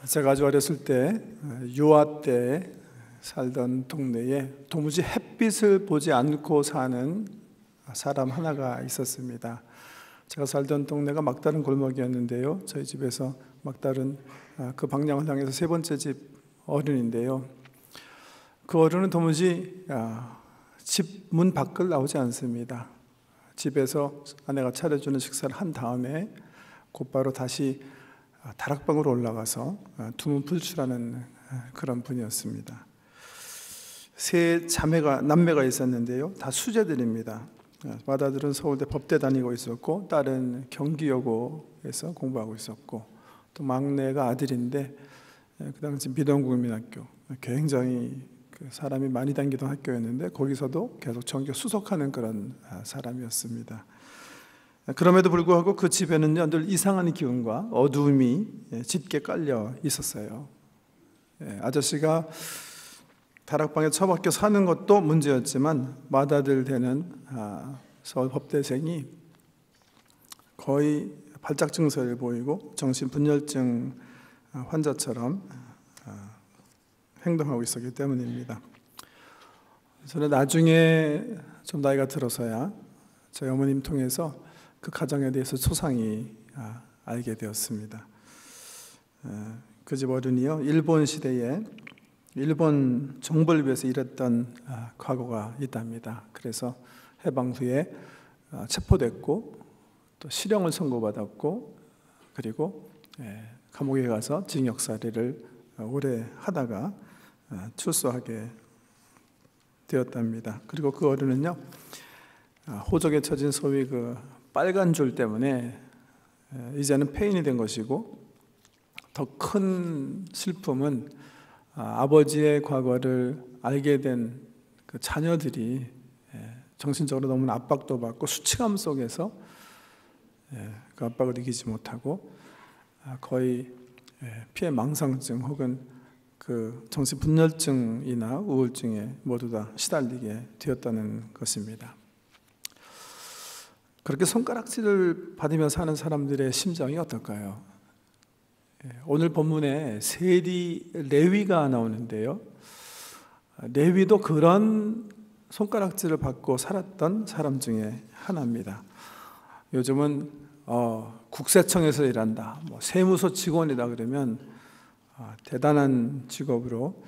제가 아주 어렸을 때 유아 때 살던 동네에 도무지 햇빛을 보지 않고 사는 사람 하나가 있었습니다. 제가 살던 동네가 막다른 골목이었는데요, 저희 집에서 막다른 그 방향을 향해서 세 번째 집 어른인데요, 그 어른은 도무지 집 문 밖을 나오지 않습니다. 집에서 아내가 차려주는 식사를 한 다음에 곧바로 다시 다락방으로 올라가서 두문 불출하는 그런 분이었습니다. 세 남매가 있었는데요, 다 수재들입니다. 맏아들은 서울대 법대 다니고 있었고, 딸은 경기여고에서 공부하고 있었고, 또 막내가 아들인데 그 당시 미동국민학교, 굉장히 사람이 많이 다니던 학교였는데 거기서도 계속 전교 수석하는 그런 사람이었습니다. 그럼에도 불구하고 그 집에는요, 늘 이상한 기운과 어두움이 짙게 깔려 있었어요. 아저씨가 다락방에 처박혀 사는 것도 문제였지만 맏아들 되는 서울 법대생이 거의 발작 증세를 보이고 정신분열증 환자처럼 행동하고 있었기 때문입니다. 저는 나중에 좀 나이가 들어서야 저희 어머님 통해서 그 가정에 대해서 소상히 알게 되었습니다. 그 집 어른이요, 일본 시대에 일본 정부를 위해서 일했던 과거가 있답니다. 그래서 해방 후에 체포됐고 또 실형을 선고받았고, 그리고 감옥에 가서 징역살이를 오래 하다가 출소하게 되었답니다. 그리고 그 어른은요, 호적에 쳐진 소위 그 빨간 줄 때문에 이제는 폐인이 된 것이고, 더 큰 슬픔은 아버지의 과거를 알게 된 그 자녀들이 정신적으로 너무나 압박도 받고 수치감 속에서 그 압박을 이기지 못하고 거의 피해망상증 혹은 그 정신분열증이나 우울증에 모두 다 시달리게 되었다는 것입니다. 그렇게 손가락질을 받으며 사는 사람들의 심정이 어떨까요? 오늘 본문에 세리 레위가 나오는데요, 레위도 그런 손가락질을 받고 살았던 사람 중에 하나입니다. 요즘은 국세청에서 일한다, 세무서 직원이다 그러면 대단한 직업으로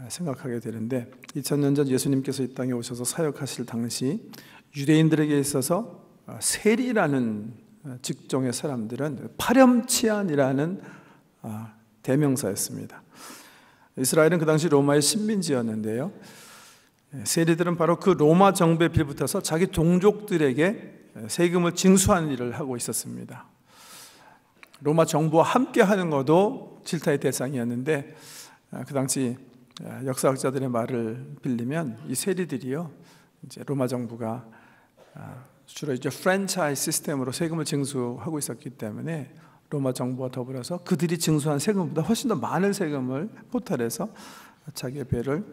생각하게 되는데, 2000년 전 예수님께서 이 땅에 오셔서 사역하실 당시 유대인들에게 있어서 세리라는 직종의 사람들은 파렴치한이라는 대명사였습니다. 이스라엘은 그 당시 로마의 식민지였는데요, 세리들은 바로 그 로마 정부에 빌붙어서 자기 동족들에게 세금을 징수하는 일을 하고 있었습니다. 로마 정부와 함께 하는 것도 질타의 대상이었는데, 그 당시 역사학자들의 말을 빌리면 이 세리들이요, 이제 로마 정부가 주로 이제 프랜차이즈 시스템으로 세금을 징수하고 있었기 때문에 로마 정부와 더불어서 그들이 징수한 세금보다 훨씬 더 많은 세금을 포탈해서 자기의 배를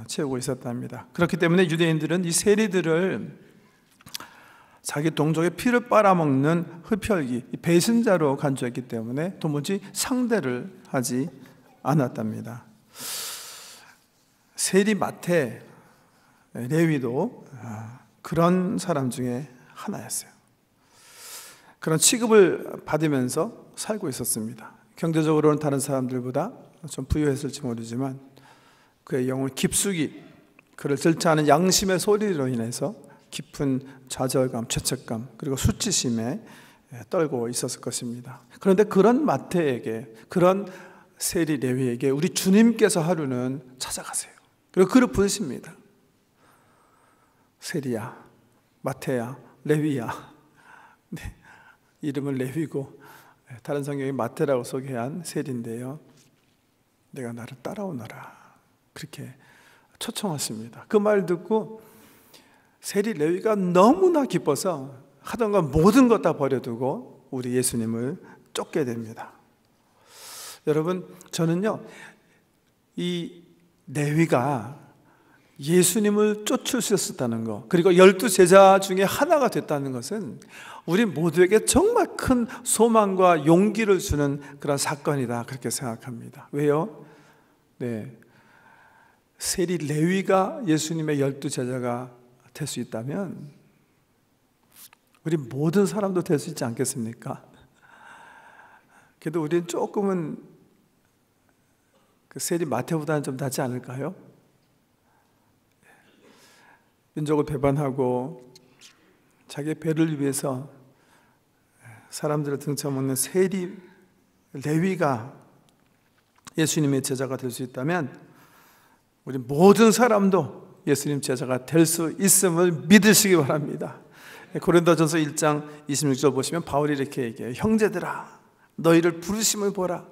채우고 있었답니다. 그렇기 때문에 유대인들은 이 세리들을 자기 동족의 피를 빨아먹는 흡혈귀, 배신자로 간주했기 때문에 도무지 상대를 하지 않았답니다. 세리 마태 레위도 그런 사람 중에 하나였어요. 그런 취급을 받으면서 살고 있었습니다. 경제적으로는 다른 사람들보다 좀 부유했을지 모르지만 그의 영혼 깊숙이 그를 절제하는 양심의 소리로 인해서 깊은 좌절감, 죄책감, 그리고 수치심에 떨고 있었을 것입니다. 그런데 그런 마태에게, 그런 세리 레위에게 우리 주님께서 하루는 찾아가세요. 그리고 그를 부르십니다. 세리야, 마태야, 레위야. 네, 이름은 레위고 다른 성경에 마태라고 소개한 세리인데요, 내가 나를 따라오너라, 그렇게 초청하십니다. 그 말 듣고 세리 레위가 너무나 기뻐서 하던 건 모든 것 다 버려두고 우리 예수님을 쫓게 됩니다. 여러분, 저는요, 이 레위가 예수님을 쫓을 수 있었다는 것, 그리고 12제자 중에 하나가 됐다는 것은 우리 모두에게 정말 큰 소망과 용기를 주는 그런 사건이다, 그렇게 생각합니다. 왜요? 네, 세리 레위가 예수님의 12제자가 될 수 있다면 우리 모든 사람도 될 수 있지 않겠습니까? 그래도 우리는 조금은 그 세리 마태보다는 좀 낫지 않을까요? 민족을 배반하고 자기의 배를 위해서 사람들을 등쳐먹는 세리 레위가 예수님의 제자가 될 수 있다면 우리 모든 사람도 예수님 제자가 될 수 있음을 믿으시기 바랍니다. 고린도전서 1장 26절 보시면 바울이 이렇게 얘기해요. 형제들아, 너희를 부르심을 보라.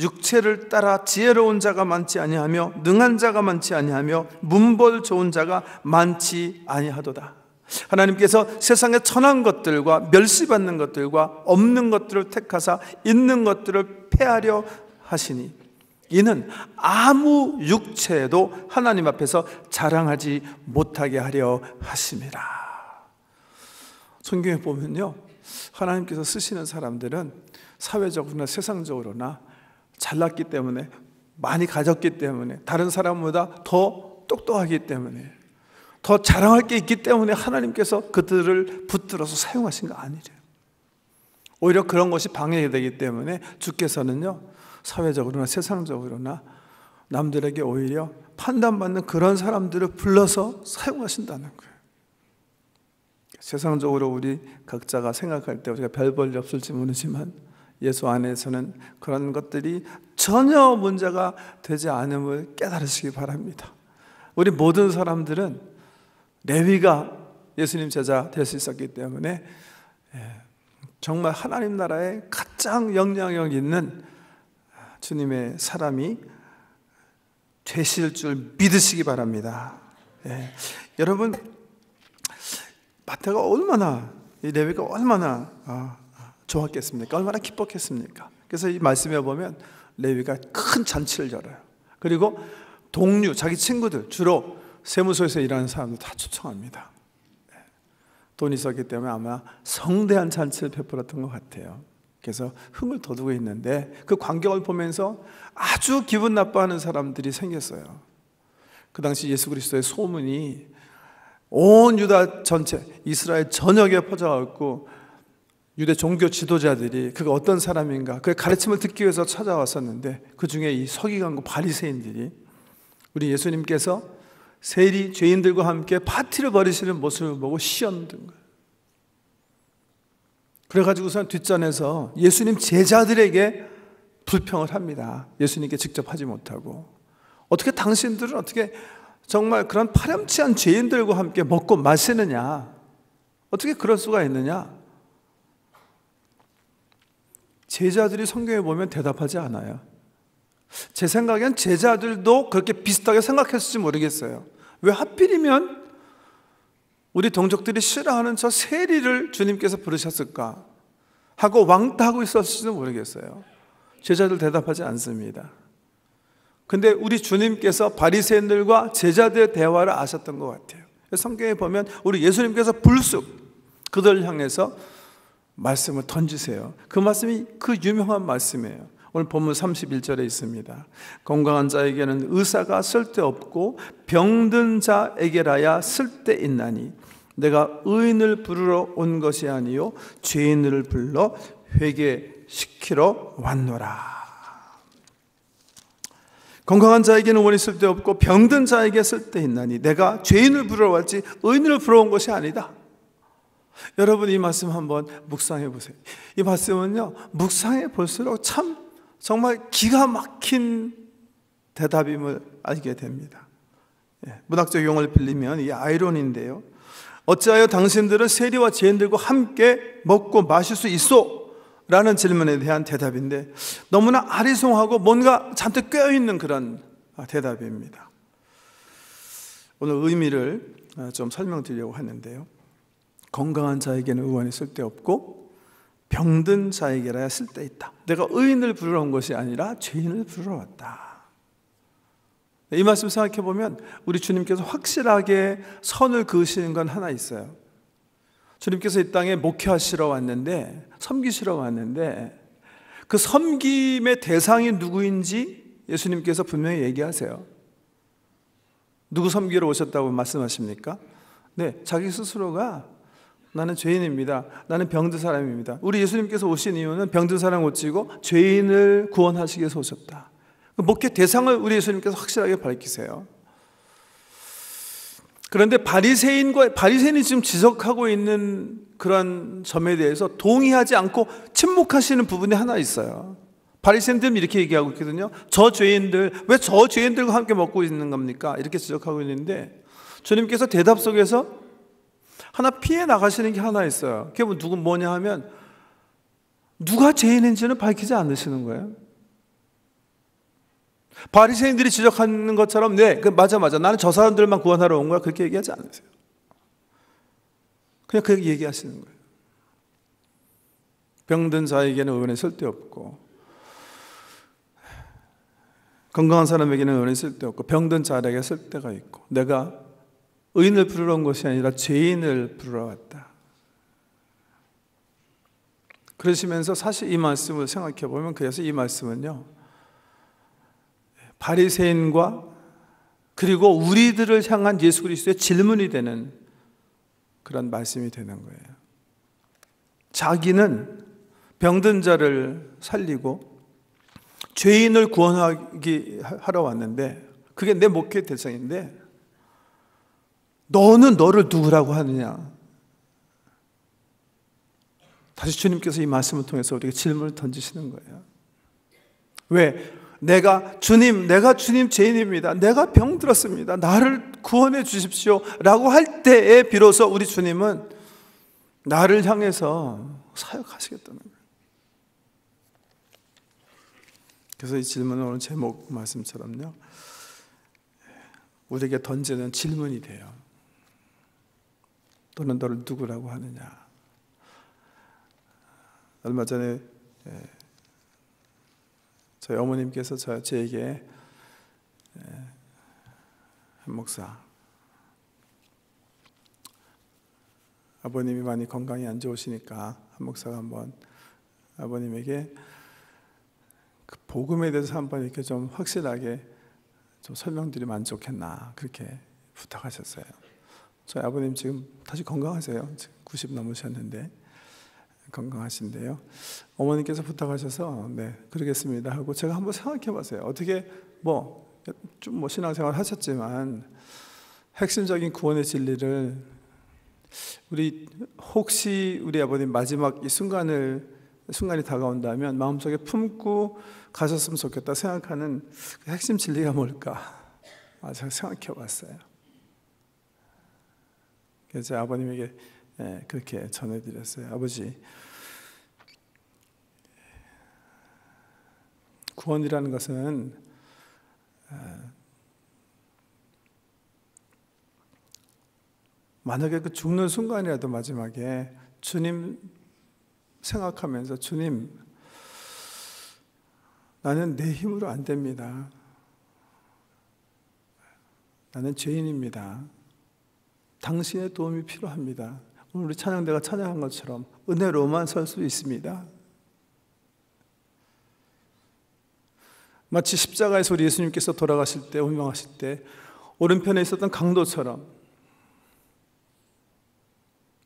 육체를 따라 지혜로운 자가 많지 아니하며 능한 자가 많지 아니하며 문벌 좋은 자가 많지 아니하도다. 하나님께서 세상의 천한 것들과 멸시받는 것들과 없는 것들을 택하사 있는 것들을 폐하려 하시니 이는 아무 육체도 하나님 앞에서 자랑하지 못하게 하려 하심이라. 성경에 보면요, 하나님께서 쓰시는 사람들은 사회적으로나 세상적으로나 잘났기 때문에, 많이 가졌기 때문에, 다른 사람보다 더 똑똑하기 때문에, 더 자랑할 게 있기 때문에 하나님께서 그들을 붙들어서 사용하신 거 아니래요. 오히려 그런 것이 방해되기 때문에 주께서는요, 사회적으로나 세상적으로나 남들에게 오히려 판단받는 그런 사람들을 불러서 사용하신다는 거예요. 세상적으로 우리 각자가 생각할 때 우리가 별 볼 일 없을지 모르지만 예수 안에서는 그런 것들이 전혀 문제가 되지 않음을 깨달으시기 바랍니다. 우리 모든 사람들은 레위가 예수님 제자 될 수 있었기 때문에 정말 하나님 나라에 가장 영향력 있는 주님의 사람이 되실 줄 믿으시기 바랍니다. 여러분, 마태가 얼마나, 이 레위가 얼마나 좋았겠습니까? 얼마나 기뻤겠습니까? 그래서 이 말씀에 보면 레위가 큰 잔치를 열어요. 그리고 동료, 자기 친구들, 주로 세무소에서 일하는 사람들 다 초청합니다. 돈이 있었기 때문에 아마 성대한 잔치를 베풀었던 것 같아요. 그래서 흥을 돋우고 있는데 그 광경을 보면서 아주 기분 나빠하는 사람들이 생겼어요. 그 당시 예수 그리스도의 소문이 온 유다 전체, 이스라엘 전역에 퍼져가고 유대 종교 지도자들이 그가 어떤 사람인가, 그의 가르침을 듣기 위해서 찾아왔었는데 그 중에 이 서기관과 바리새인들이 우리 예수님께서 세리 죄인들과 함께 파티를 벌이시는 모습을 보고 시험든 거예요. 그래가지고선 뒷전에서 예수님 제자들에게 불평을 합니다. 예수님께 직접 하지 못하고. 어떻게 당신들은 어떻게 정말 그런 파렴치한 죄인들과 함께 먹고 마시느냐? 어떻게 그럴 수가 있느냐? 제자들이 성경에 보면 대답하지 않아요. 제 생각엔 제자들도 그렇게 비슷하게 생각했을지 모르겠어요. 왜 하필이면 우리 동족들이 싫어하는 저 세리를 주님께서 부르셨을까 하고 왕따하고 있었을지도 모르겠어요. 제자들 대답하지 않습니다. 근데 우리 주님께서 바리새인들과 제자들의 대화를 아셨던 것 같아요. 성경에 보면 우리 예수님께서 불쑥 그들을 향해서 말씀을 던지세요. 그 말씀이 그 유명한 말씀이에요. 오늘 본문 31절에 있습니다. 건강한 자에게는 의사가 쓸데없고 병든 자에게라야 쓸데있나니 내가 의인을 부르러 온 것이 아니요 죄인을 불러 회개시키러 왔노라. 건강한 자에게는 원이 쓸데없고 병든 자에게 쓸데있나니 내가 죄인을 부르러 왔지 의인을 부르러 온 것이 아니다. 여러분, 이 말씀 한번 묵상해 보세요. 이 말씀은요, 묵상해 볼수록 참 정말 기가 막힌 대답임을 알게 됩니다. 문학적 용어를 빌리면 이게 아이러니인데요. 어찌하여 당신들은 세리와 죄인들과 함께 먹고 마실 수 있소? 라는 질문에 대한 대답인데 너무나 아리송하고 뭔가 잔뜩 꿰어있는 그런 대답입니다. 오늘 의미를 좀 설명드리려고 하는데요. 건강한 자에게는 의원이 쓸데없고 병든 자에게라야 쓸데있다. 내가 의인을 부르러 온 것이 아니라 죄인을 부르러 왔다. 이 말씀 생각해 보면 우리 주님께서 확실하게 선을 그으시는 건 하나 있어요. 주님께서 이 땅에 목회하시러 왔는데, 섬기시러 왔는데, 그 섬김의 대상이 누구인지 예수님께서 분명히 얘기하세요. 누구 섬기러 오셨다고 말씀하십니까? 네, 자기 스스로가 나는 죄인입니다. 나는 병든 사람입니다. 우리 예수님께서 오신 이유는 병든 사람 고치고 죄인을 구원하시기 위해서 오셨다. 목회 대상을 우리 예수님께서 확실하게 밝히세요. 그런데 바리새인이 지금 지적하고 있는 그런 점에 대해서 동의하지 않고 침묵하시는 부분이 하나 있어요. 바리새인들은 이렇게 얘기하고 있거든요. 저 죄인들, 왜 저 죄인들과 함께 먹고 있는 겁니까? 이렇게 지적하고 있는데 주님께서 대답 속에서 하나 피해 나가시는 게 하나 있어요. 그게 뭐냐 하면 누가 죄인인지는 밝히지 않으시는 거예요. 바리새인들이 지적하는 것처럼 네, 맞아 나는 저 사람들만 구원하러 온 거야 그렇게 얘기하지 않으세요. 그냥 그렇게 얘기하시는 거예요. 병든 자에게는 의원이 쓸데없고 건강한 사람에게는 의원이 쓸데없고 병든 자에게 쓸데가 있고 내가 의인을 부르러 온 것이 아니라 죄인을 부르러 왔다. 그러시면서 사실 이 말씀을 생각해 보면 그래서 이 말씀은요 바리새인과 그리고 우리들을 향한 예수 그리스도의 질문이 되는 그런 말씀이 되는 거예요. 자기는 병든 자를 살리고 죄인을 구원하러 왔는데 그게 내 목회 대상인데 너는 너를 누구라고 하느냐? 다시 주님께서 이 말씀을 통해서 우리에게 질문을 던지시는 거예요. 왜? 내가 주님 죄인입니다. 내가 병들었습니다. 나를 구원해 주십시오. 라고 할 때에 비로소 우리 주님은 나를 향해서 사역하시겠다는 거예요. 그래서 이 질문은 오늘 제목 말씀처럼요. 우리에게 던지는 질문이 돼요. 너는 너를 누구라고 하느냐? 얼마 전에 저희 어머님께서 저에게 한 목사 아버님이 많이 건강이 안 좋으시니까 한 목사가 한번 아버님에게 그 복음에 대해서 한번 이렇게 좀 확실하게 좀 설명드리면 안 좋겠나 그렇게 부탁하셨어요. 저희 아버님 지금 다시 건강하세요. 지금 90 넘으셨는데 건강하신데요. 어머니께서 부탁하셔서 네 그러겠습니다 하고 제가 한번 생각해 봤어요. 어떻게 좀 신앙생활 하셨지만 핵심적인 구원의 진리를 혹시 우리 아버님 마지막 이 순간이 다가온다면 마음속에 품고 가셨으면 좋겠다 생각하는 그 핵심 진리가 뭘까? 제가 생각해 봤어요. 그래서 아버님에게 그렇게 전해드렸어요. 아버지, 구원이라는 것은 만약에 그 죽는 순간이라도 마지막에 주님 생각하면서 주님, 나는 내 힘으로 안 됩니다. 나는 죄인입니다. 당신의 도움이 필요합니다. 오늘 우리 찬양대가 찬양한 것처럼 은혜로만 설 수 있습니다. 마치 십자가에서 우리 예수님께서 돌아가실 때, 운명하실 때 오른편에 있었던 강도처럼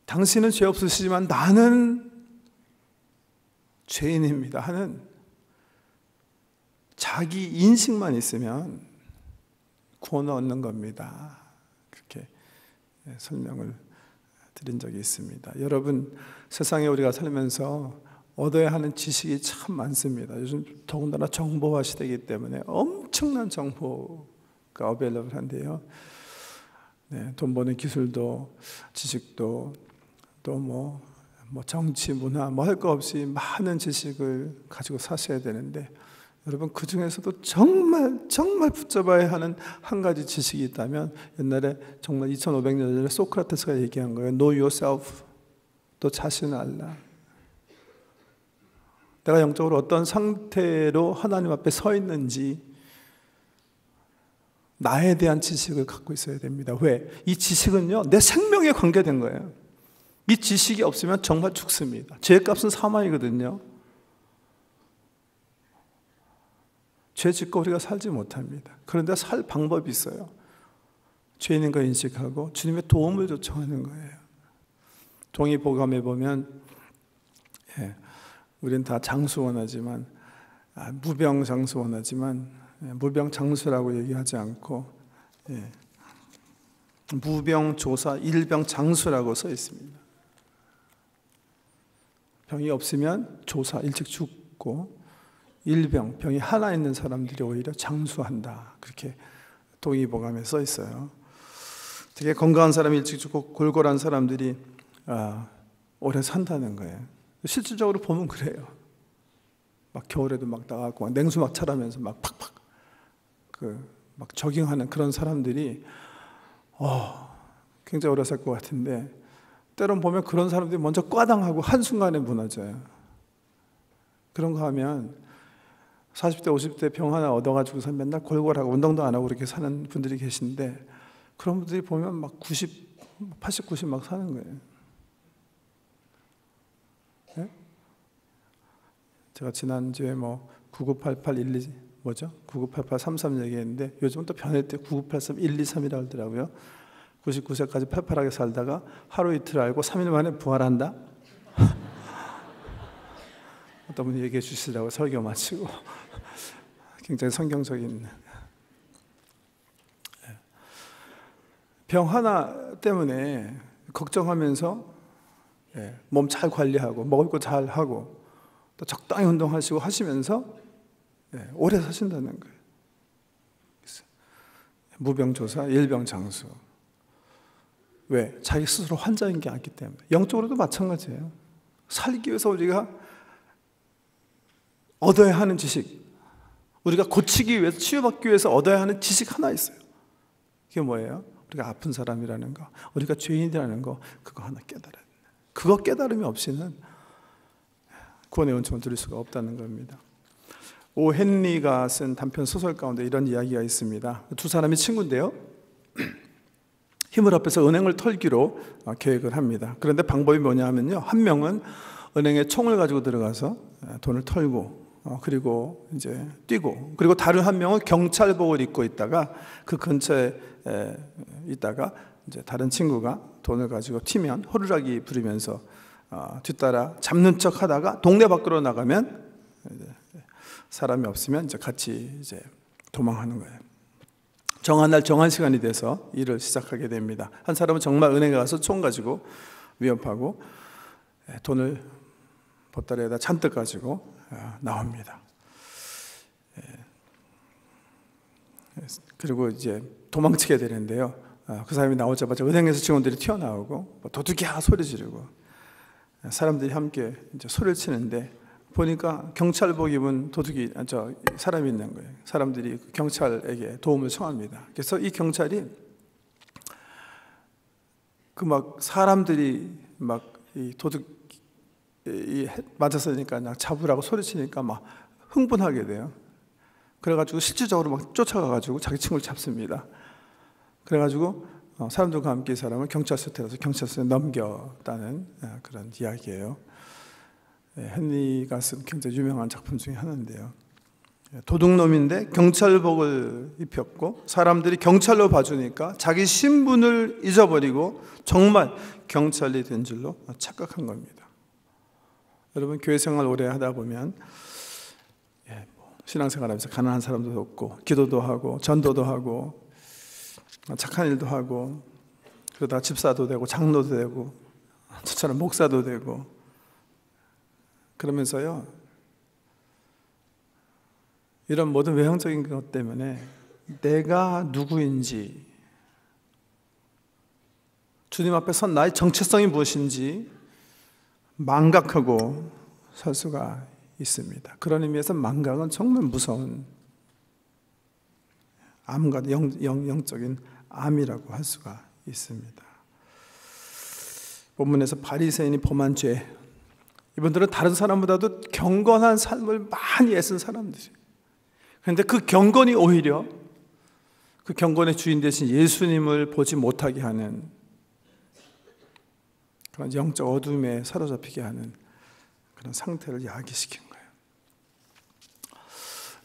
당신은 죄 없으시지만 나는 죄인입니다 하는 자기 인식만 있으면 구원을 얻는 겁니다. 그렇게 설명을 드린 적이 있습니다. 여러분, 세상에 우리가 살면서 얻어야 하는 지식이 참 많습니다. 요즘 더군다나 정보화 시대이기 때문에 엄청난 정보가 어베일러블한데요. 네, 돈 버는 기술도 지식도 또 정치, 문화 할 거 없이 많은 지식을 가지고 사셔야 되는데 여러분 그 중에서도 정말 붙잡아야 하는 한 가지 지식이 있다면 옛날에 정말 2500년 전에 소크라테스가 얘기한 거예요. Know yourself. 너 자신을 알라. 내가 영적으로 어떤 상태로 하나님 앞에 서 있는지 나에 대한 지식을 갖고 있어야 됩니다. 왜? 이 지식은요, 내 생명에 관계된 거예요. 이 지식이 없으면 정말 죽습니다. 죄값은 사망이거든요. 죄 짓고 우리가 살지 못합니다. 그런데 살 방법이 있어요. 죄인인 거 인식하고 주님의 도움을 요청하는 거예요. 종이보감에 보면 우리는 다 장수 원하지만 무병 장수 원하지만 무병 장수라고 얘기하지 않고 무병 조사 일병 장수라고 써 있습니다. 병이 없으면 조사 일찍 죽고 일병 병이 하나 있는 사람들이 오히려 장수한다. 그렇게 동의보감에 써 있어요. 되게 건강한 사람이 일찍 죽고 골골한 사람들이 오래 산다는 거예요. 실질적으로 보면 그래요. 막 겨울에도 막 나가고 막 냉수 막 차라면서 막 팍팍 막 조깅하는 그런 사람들이 굉장히 오래 살 것 같은데 때론 보면 그런 사람들이 먼저 꽈당하고 한순간에 무너져요. 그런 거 하면 40대 50대 병 하나 얻어가지고서 맨날 골골하고 운동도 안 하고 그렇게 사는 분들이 계신데 그런 분들이 보면 막 90, 80, 90 막 사는 거예요. 네? 제가 지난주에 998812 뭐죠? 998833 얘기했는데 요즘은 또 변했대. 9983123이라고 하더라고요. 99세까지 팔팔하게 살다가 하루 이틀 알고 3일 만에 부활한다? 어떤 분이 얘기해 주시더라고요. 설교 마치고. 굉장히 성경적인. 병 하나 때문에 걱정하면서 몸 잘 관리하고 먹을 거 잘 하고 또 적당히 운동하시고 하시면서 오래 사신다는 거예요. 무병조사, 일병장수. 왜? 자기 스스로 환자인 게 아니기 때문에. 영적으로도 마찬가지예요. 살기 위해서 우리가 얻어야 하는 지식, 우리가 고치기 위해서, 치유받기 위해서 얻어야 하는 지식 하나 있어요. 그게 뭐예요? 우리가 아픈 사람이라는 거, 우리가 죄인이라는 거, 그거 하나 깨달아야 돼요. 그거 깨달음이 없이는 구원의 은총을 드릴 수가 없다는 겁니다. 오 헨리가 쓴 단편 소설 가운데 이런 이야기가 있습니다. 두 사람이 친구인데요, 힘을 합해서 은행을 털기로 계획을 합니다. 그런데 방법이 뭐냐 하면요, 한 명은 은행에 총을 가지고 들어가서 돈을 털고 그리고 이제 뛰고, 그리고 다른 한 명은 경찰복을 입고 있다가 그 근처에 있다가 이제 다른 친구가 돈을 가지고 튀면 호루라기 부리면서 뒤따라 잡는 척 하다가 동네 밖으로 나가면 사람이 없으면 이제 같이 이제 도망하는 거예요. 정한 날 정한 시간이 돼서 일을 시작하게 됩니다. 한 사람은 정말 은행에 가서 총 가지고 위협하고 돈을 보따리에다 잔뜩 가지고 나옵니다. 그리고 이제 도망치게 되는데요, 그 사람이 나오자마자 은행에서 직원들이 튀어나오고 도둑이야 소리 지르고 사람들이 함께 이제 소리를 치는데 보니까 경찰복 입은 도둑이 사람이 있는 거예요. 사람들이 경찰에게 도움을 청합니다. 그래서 이 경찰이 그 막 사람들이 막 이 도둑이 맞았으니까 그냥 잡으라고 소리치니까 막 흥분하게 돼요. 그래가지고 실질적으로 막 쫓아가가지고 자기 친구를 잡습니다. 그래가지고 사람들과 함께 이 사람을 경찰서에 데려서 경찰서에 넘겼다는 그런 이야기예요. 헨리가 쓴 굉장히 유명한 작품 중에 하나인데요. 도둑놈인데 경찰복을 입혔고 사람들이 경찰로 봐주니까 자기 신분을 잊어버리고 정말 경찰이 된 줄로 착각한 겁니다. 여러분, 교회 생활 오래 하다 보면 신앙생활하면서 가난한 사람도 돕고 기도도 하고 전도도 하고 착한 일도 하고 그러다 집사도 되고 장로도 되고 저처럼 목사도 되고 그러면서요, 이런 모든 외형적인 것 때문에 내가 누구인지, 주님 앞에 선 나의 정체성이 무엇인지 망각하고 살 수가 있습니다. 그런 의미에서 망각은 정말 무서운 암과 영적인 암이라고 할 수가 있습니다. 본문에서 바리새인이 범한 죄, 이분들은 다른 사람보다도 경건한 삶을 많이 애쓴 사람들이에요. 그런데 그 경건이 오히려 그 경건의 주인 되신 예수님을 보지 못하게 하는 그런 영적 어둠에 사로잡히게 하는 그런 상태를 야기시킨 거예요.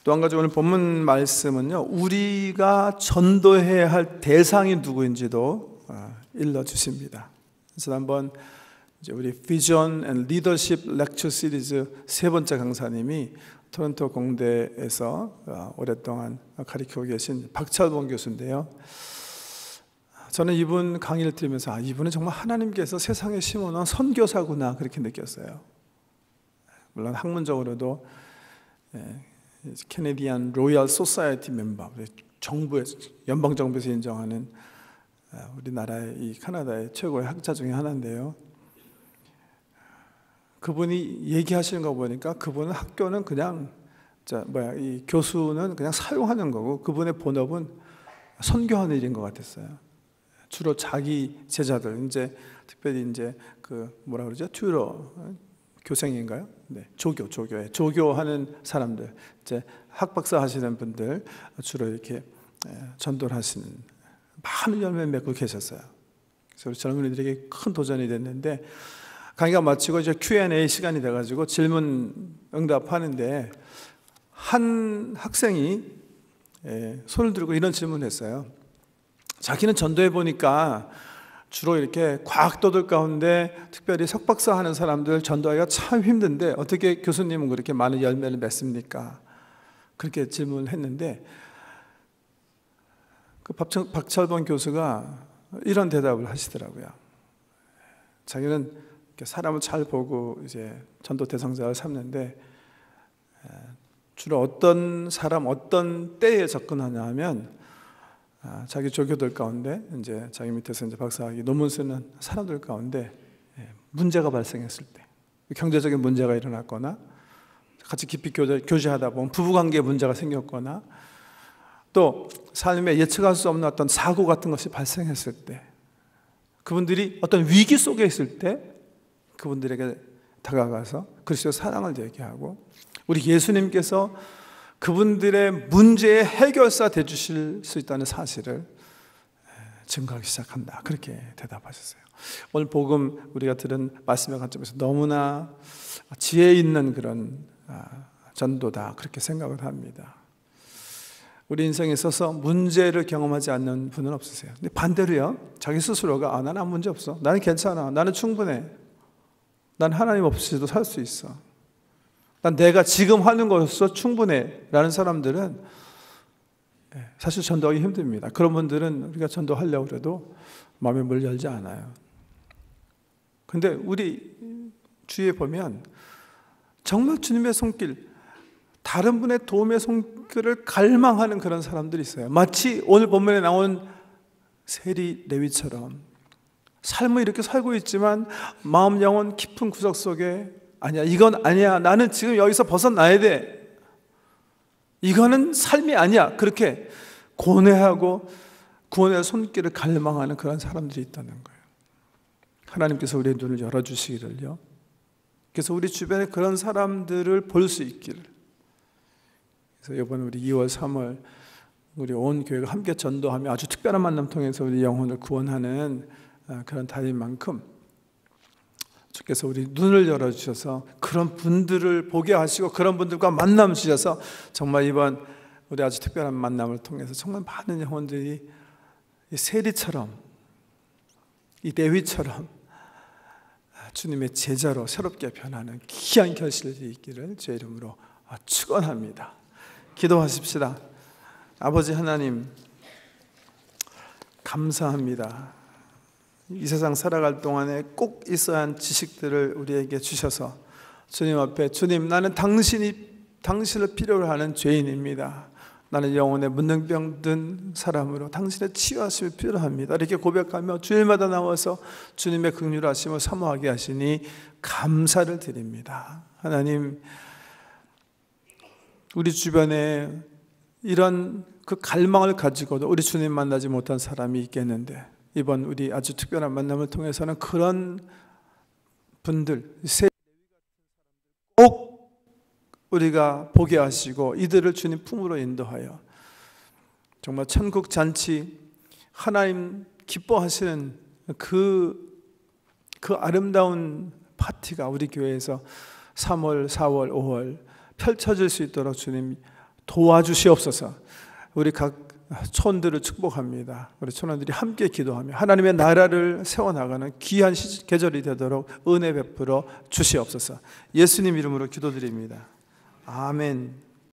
또 한 가지 오늘 본문 말씀은요, 우리가 전도해야 할 대상이 누구인지도 일러주십니다. 그래서 한번 이제 우리 Vision and Leadership Lecture Series 세 번째 강사님이 토론토 공대에서 오랫동안 가르치고 계신 박철봉 교수인데요. 저는 이분 강의를 들으면서 이분은 정말 하나님께서 세상에 심어놓은 선교사구나 그렇게 느꼈어요. 물론 학문적으로도 캐네디안 로얄 소사이어티 멤버, 정부에서 연방 정부에서 인정하는 우리나라의 이 카나다의 최고의 학자 중에 하나인데요. 그분이 얘기하시는 거 보니까 그분은 학교는 그냥 이 교수는 그냥 사용하는 거고 그분의 본업은 선교하는 일인 것 같았어요. 주로 자기 제자들, 이제 특별히 이제 그 뭐라 그러죠? 튜러 교생인가요? 네, 조교하는 사람들, 이제 학박사 하시는 분들 주로 이렇게 전도를 하시는 많은 열매를 맺고 계셨어요. 그래서 우리 젊은이들에게 큰 도전이 됐는데 강의가 마치고 이제 Q&A 시간이 돼가지고 질문 응답하는데 한 학생이 손을 들고 이런 질문을 했어요. 자기는 전도해 보니까 주로 이렇게 과학도들 가운데 특별히 석박사 하는 사람들 전도하기가 참 힘든데 어떻게 교수님은 그렇게 많은 열매를 맺습니까? 그렇게 질문을 했는데 그 박철봉 교수가 이런 대답을 하시더라고요. 자기는 사람을 잘 보고 이제 전도 대상자를 삼는데 주로 어떤 사람, 어떤 때에 접근하냐 하면 자기 조교들 가운데 이제 자기 밑에서 이제 박사학위 논문 쓰는 사람들 가운데 문제가 발생했을 때, 경제적인 문제가 일어났거나 같이 깊이 교제하다 보면 부부관계에 문제가 생겼거나 또 삶에 예측할 수 없는 어떤 사고 같은 것이 발생했을 때 그분들이 어떤 위기 속에 있을 때 그분들에게 다가가서 그리스도의 사랑을 얘기하고 우리 예수님께서 그분들의 문제의 해결사 되주실 수 있다는 사실을 증거하기 시작한다. 그렇게 대답하셨어요. 오늘 복음 우리가 들은 말씀의 관점에서 너무나 지혜 있는 그런 전도다 그렇게 생각을 합니다. 우리 인생에 있어서 문제를 경험하지 않는 분은 없으세요. 근데 반대로요, 자기 스스로가 나는 아무 문제 없어, 나는 괜찮아, 나는 충분해, 난 하나님 없이도 살 수 있어, 난 내가 지금 하는 것으로 충분해 라는 사람들은 사실 전도하기 힘듭니다. 그런 분들은 우리가 전도하려고 해도 마음의 문을 열지 않아요. 근데 우리 주위에 보면 정말 주님의 손길, 다른 분의 도움의 손길을 갈망하는 그런 사람들이 있어요. 마치 오늘 본문에 나온 세리 레위처럼 삶을 이렇게 살고 있지만 마음 영혼 깊은 구석 속에 아니야, 이건 아니야, 나는 지금 여기서 벗어나야 돼, 이거는 삶이 아니야, 그렇게 고뇌하고 구원의 손길을 갈망하는 그런 사람들이 있다는 거예요. 하나님께서 우리의 눈을 열어주시기를요, 그래서 우리 주변에 그런 사람들을 볼 수 있기를. 그래서 이번 우리 2월 3월 우리 온 교회가 함께 전도하며 아주 특별한 만남 통해서 우리 영혼을 구원하는 그런 달인 만큼 주께서 우리 눈을 열어주셔서 그런 분들을 보게 하시고 그런 분들과 만남 주셔서 정말 이번 우리 아주 특별한 만남을 통해서 정말 많은 영혼들이 이 세리처럼, 이 레위처럼 주님의 제자로 새롭게 변하는 귀한 결실이 있기를 주의 이름으로 축원합니다. 기도하십시다. 아버지 하나님, 감사합니다. 이 세상 살아갈 동안에 꼭 있어야 한 지식들을 우리에게 주셔서 주님 앞에, 주님, 나는 당신을 필요로 하는 죄인입니다, 나는 영혼의 문둥병 든 사람으로 당신의 치유하심이 필요합니다, 이렇게 고백하며 주일마다 나와서 주님의 긍휼하심을 사모하게 하시니 감사를 드립니다. 하나님, 우리 주변에 이런 그 갈망을 가지고도 우리 주님 만나지 못한 사람이 있겠는데 이번 우리 아주 특별한 만남을 통해서는 그런 분들 꼭 우리가 보게 하시고 이들을 주님 품으로 인도하여 정말 천국 잔치, 하나님 기뻐하시는 그 아름다운 파티가 우리 교회에서 3월, 4월, 5월 펼쳐질 수 있도록 주님 도와주시옵소서. 우리 각 촌들을 축복합니다. 우리 촌원들이 함께 기도하며 하나님의 나라를 세워나가는 귀한 계절이 되도록 은혜 베풀어 주시옵소서. 예수님 이름으로 기도드립니다. 아멘.